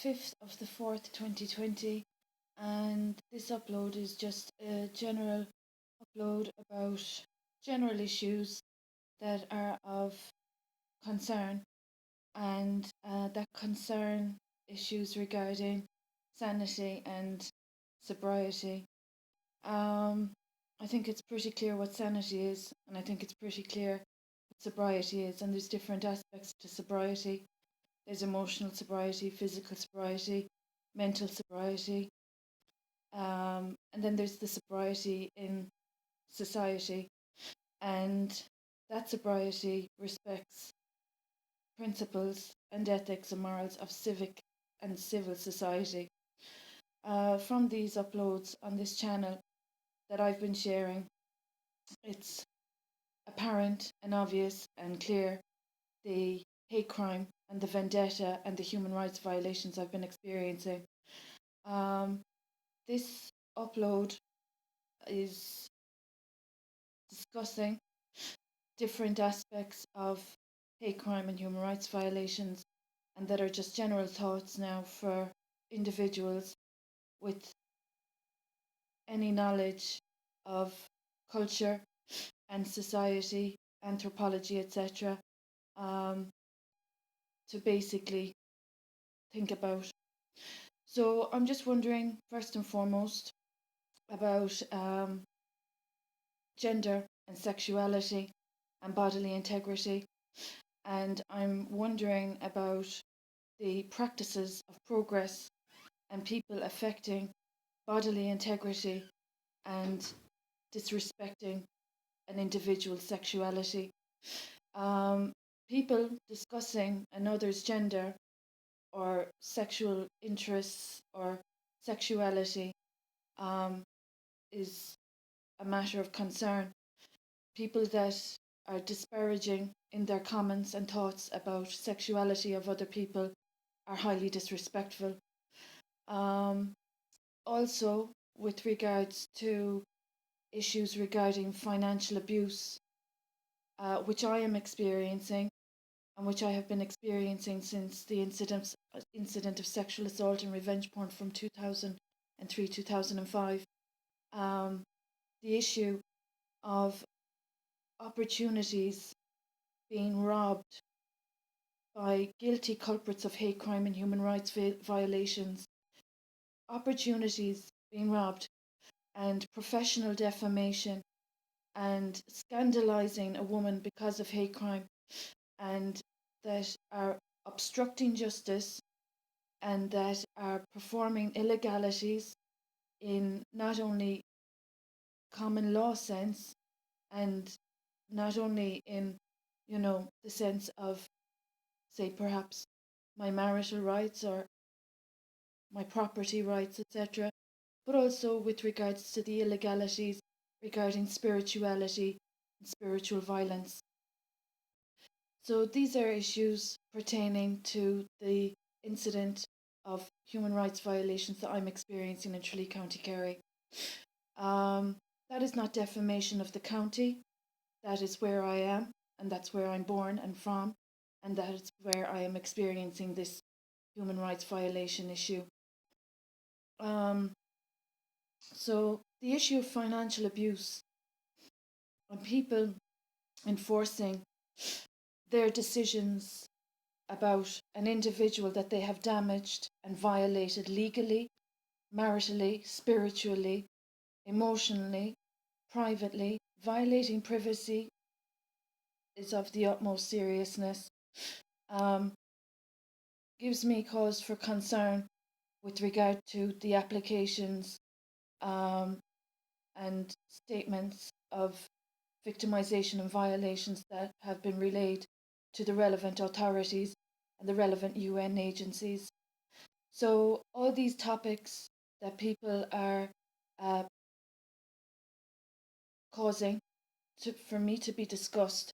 5th of the 4th, 2020, and this upload is just a general upload about general issues that are of concern, and that concern issues regarding sanity and sobriety. Um, I think it's pretty clear what sanity is, and I think it's pretty clear what sobriety is, and there's different aspects to sobriety. There's emotional sobriety, physical sobriety, mental sobriety, and then there's the sobriety in society, and that sobriety respects principles and ethics and morals of civic and civil society. From these uploads on this channel that I've been sharing, it's apparent and obvious and clear the hate crime and the vendetta and the human rights violations I've been experiencing. This upload is discussing different aspects of hate crime and human rights violations, and that are just general thoughts now for individuals with any knowledge of culture and society, anthropology, etc., um, to basically think about. So I'm just wondering, first and foremost, about gender and sexuality and bodily integrity. And I'm wondering about the practices of progress and people affecting bodily integrity and disrespecting an individual's sexuality. Um, People discussing another's gender or sexual interests or sexuality um, is a matter of concern. People that are disparaging in their comments and thoughts about sexuality of other people are highly disrespectful. Um, Also, with regards to issues regarding financial abuse, which I am experiencing and which I have been experiencing since the incident of sexual assault and revenge porn from 2003 2005. Um, the issue of opportunities being robbed by guilty culprits of hate crime and human rights violations, opportunities being robbed, and professional defamation, and scandalizing a woman because of hate crime, and that are obstructing justice, and that are performing illegalities in not only common law sense, and not only in, the sense of, say, perhaps my marital rights or my property rights, etc., but also with regards to the illegalities regarding spirituality and spiritual violence. So these are issues pertaining to the incident of human rights violations that I'm experiencing in Tralee, County Kerry. That is not defamation of the county. That is where I am, and that's where I'm born and from, and that is where I am experiencing this human rights violation issue. So the issue of financial abuse and people enforcing their decisions about an individual that they have damaged and violated legally, maritally, spiritually, emotionally, privately, violating privacy is of the utmost seriousness. Gives me cause for concern with regard to the applications and statements of victimization and violations that have been relayed to the relevant authorities and the relevant UN agencies. So all these topics that people are uh, causing for me to be discussed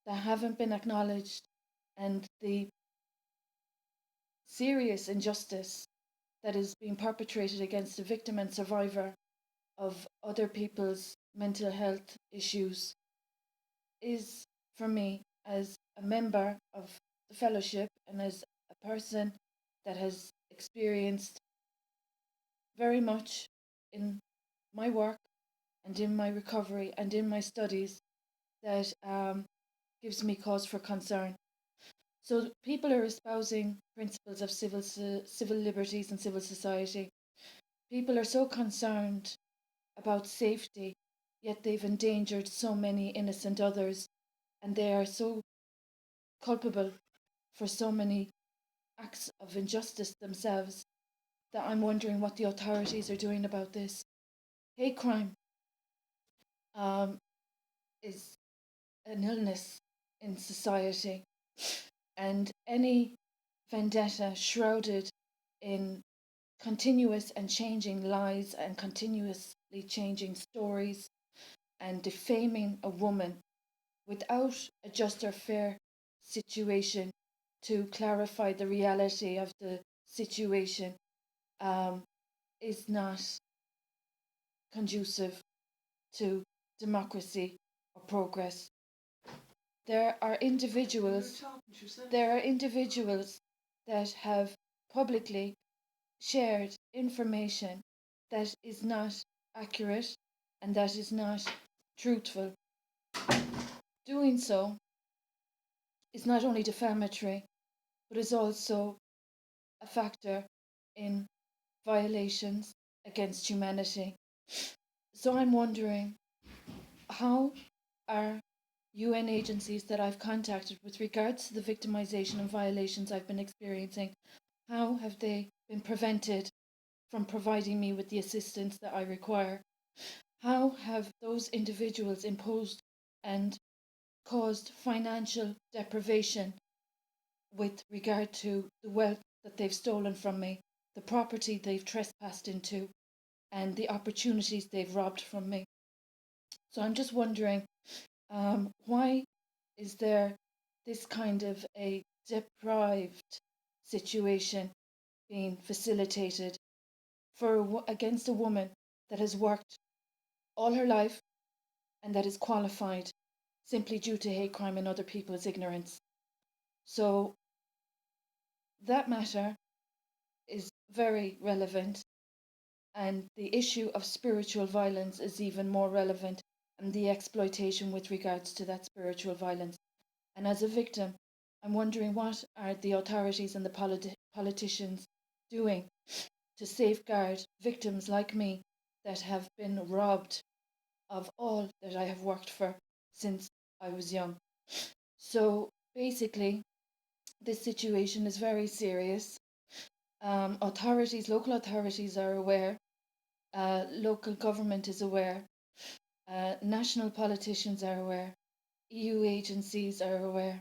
that haven't been acknowledged, and the serious injustice that is being perpetrated against the victim and survivor of other people's mental health issues is, for me, as a member of the fellowship and as a person that has experienced very much in my work and in my recovery and in my studies that gives me cause for concern. So people are espousing principles of civil liberties and civil society. People are so concerned about safety, yet they've endangered so many innocent others, and they are so culpable for so many acts of injustice themselves that I'm wondering what the authorities are doing about this. Hate crime um, is an illness in society, and any vendetta shrouded in continuous and changing lies and continuously changing stories and defaming a woman without a just or fair situation to clarify the reality of the situation um, is not conducive to democracy or progress. There are individuals there are individuals that have publicly shared information that is not accurate and that is not truthful. Doing so is not only defamatory, but is also a factor in violations against humanity. So I'm wondering, how are UN agencies that I've contacted with regards to the victimization and violations I've been experiencing, how have they been prevented from providing me with the assistance that I require? How have those individuals imposed and caused financial deprivation with regard to the wealth that they've stolen from me, the property they've trespassed into, and the opportunities they've robbed from me? So I'm just wondering, why is there this kind of a deprived situation being facilitated against a woman that has worked all her life and that is qualified simply due to hate crime and other people's ignorance? So that matter is very relevant, and the issue of spiritual violence is even more relevant, and the exploitation with regards to that spiritual violence. And as a victim, I'm wondering, what are the authorities and the politicians doing to safeguard victims like me that have been robbed of all that I have worked for since I was young? So basically, this situation is very serious. Local authorities are aware, local government is aware, national politicians are aware, EU agencies are aware,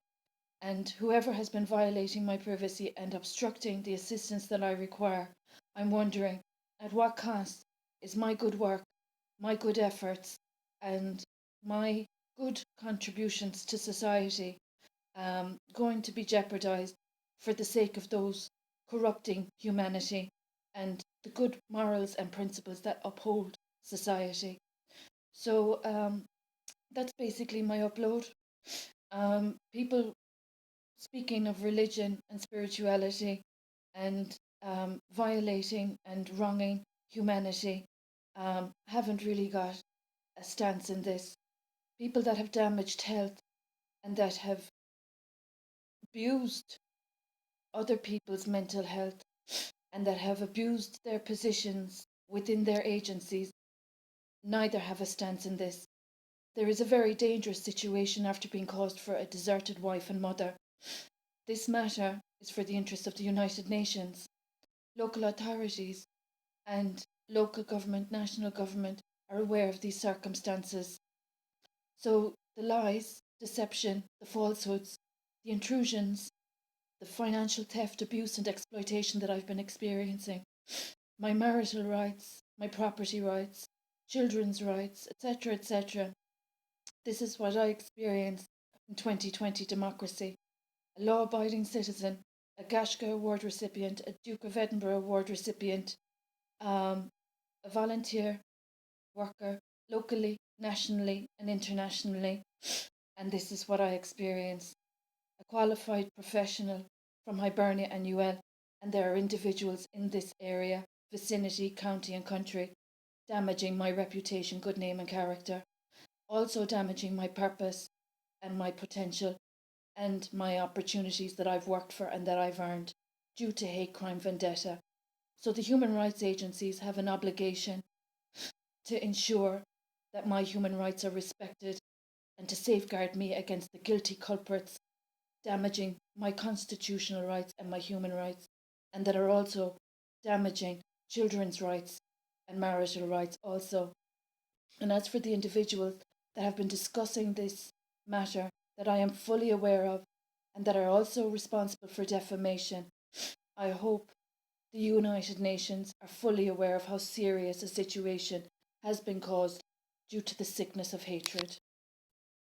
and whoever has been violating my privacy and obstructing the assistance that I require, I'm wondering, at what cost is my good work, my good efforts, and my good contributions to society going to be jeopardized for the sake of those corrupting humanity and the good morals and principles that uphold society? So that's basically my upload. People speaking of religion and spirituality and violating and wronging humanity haven't really got a stance in this. People that have damaged health and that have abused other people's mental health and that have abused their positions within their agencies neither have a stance in this. There is a very dangerous situation after being caused for a deserted wife and mother. This matter is for the interests of the United Nations. Local authorities and local government, national government are aware of these circumstances. So the lies, deception, the falsehoods, the intrusions, the financial theft, abuse, and exploitation that I've been experiencing, my marital rights, my property rights, children's rights, etc., etc. This is what I experienced in 2020 democracy. A law abiding citizen, a Gashka Award recipient, a Duke of Edinburgh Award recipient, um, a volunteer worker locally, nationally, and internationally. And this is what I experienced. A qualified professional from Hibernia and UL. and there are individuals in this area, vicinity, county, and country damaging my reputation, good name, and character, also damaging my purpose and my potential and my opportunities that I've worked for and that I've earned due to hate crime vendetta. So the human rights agencies have an obligation to ensure that my human rights are respected and to safeguard me against the guilty culprits damaging my constitutional rights and my human rights, and that are also damaging children's rights and marital rights also. And as for the individuals that have been discussing this matter that I am fully aware of and that are also responsible for defamation, I hope the United Nations are fully aware of how serious a situation has been caused due to the sickness of hatred.